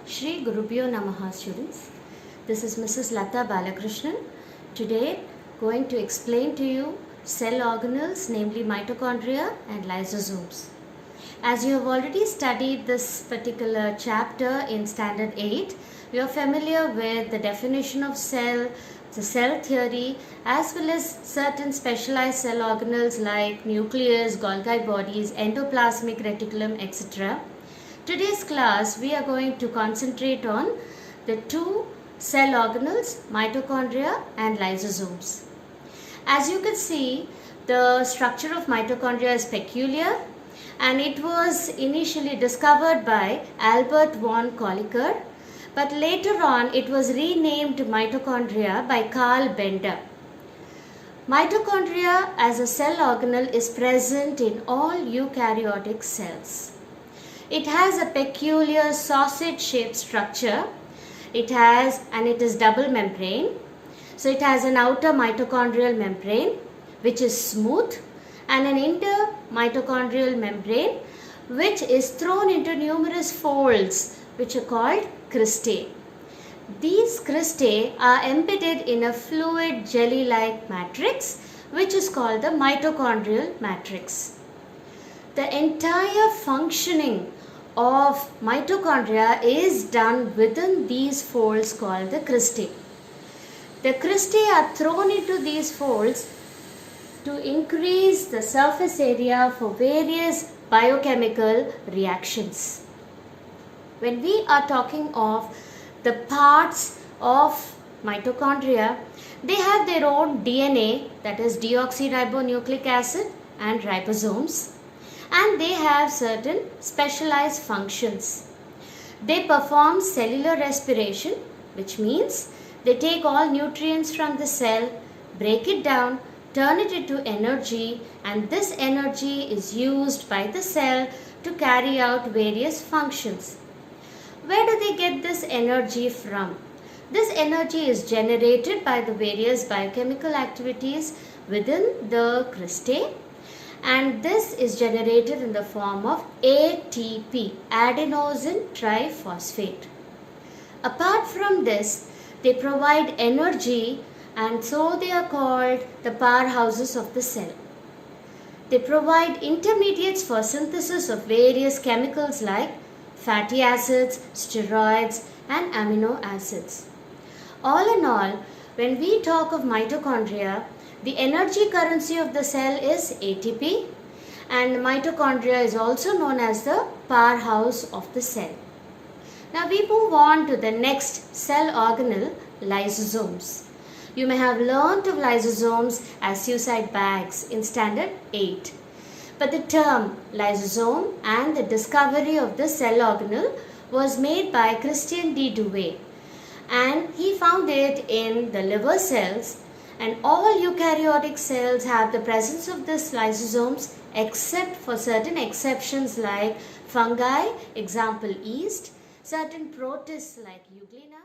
Shri Gurubhyo Namaha students. This is Mrs. Lata Balakrishnan. Today going to explain to you cell organelles, namely mitochondria and lysosomes. As you have already studied this particular chapter in standard 8, you are familiar with the definition of cell, the cell theory, as well as certain specialized cell organelles like nucleus, Golgi bodies, endoplasmic reticulum, etc. Today's class we are going to concentrate on the two cell organelles, mitochondria and lysosomes. As you can see, the structure of mitochondria is peculiar and it was initially discovered by Albert von Kolliker, but later on it was renamed mitochondria by Carl Bender. Mitochondria as a cell organelle is present in all eukaryotic cells. It has a peculiar sausage-shaped structure. It is double membrane. So it has an outer mitochondrial membrane which is smooth and an inner mitochondrial membrane which is thrown into numerous folds which are called cristae. These cristae are embedded in a fluid jelly-like matrix which is called the mitochondrial matrix. The entire functioning of mitochondria is done within these folds called the cristae. The cristae are thrown into these folds to increase the surface area for various biochemical reactions. When we are talking of the parts of mitochondria, they have their own DNA, that is deoxyribonucleic acid and ribosomes, and they have certain specialized functions. They perform cellular respiration, which means they take all nutrients from the cell, break it down, turn it into energy, and this energy is used by the cell to carry out various functions. Where do they get this energy from? This energy is generated by the various biochemical activities within the cristae, and this is generated in the form of ATP, adenosine triphosphate. Apart from this, they provide energy, and so they are called the powerhouses of the cell. They provide intermediates for synthesis of various chemicals like fatty acids, steroids, and amino acids. All in all, when we talk of mitochondria, the energy currency of the cell is ATP, and mitochondria is also known as the powerhouse of the cell. Now we move on to the next cell organelle, lysosomes. You may have learnt of lysosomes as suicide bags in standard 8. But the term lysosome and the discovery of the cell organelle was made by Christian D. Douay, and he found it in the liver cells, and all eukaryotic cells have the presence of these lysosomes except for certain exceptions like fungi, example yeast, certain protists like Euglena.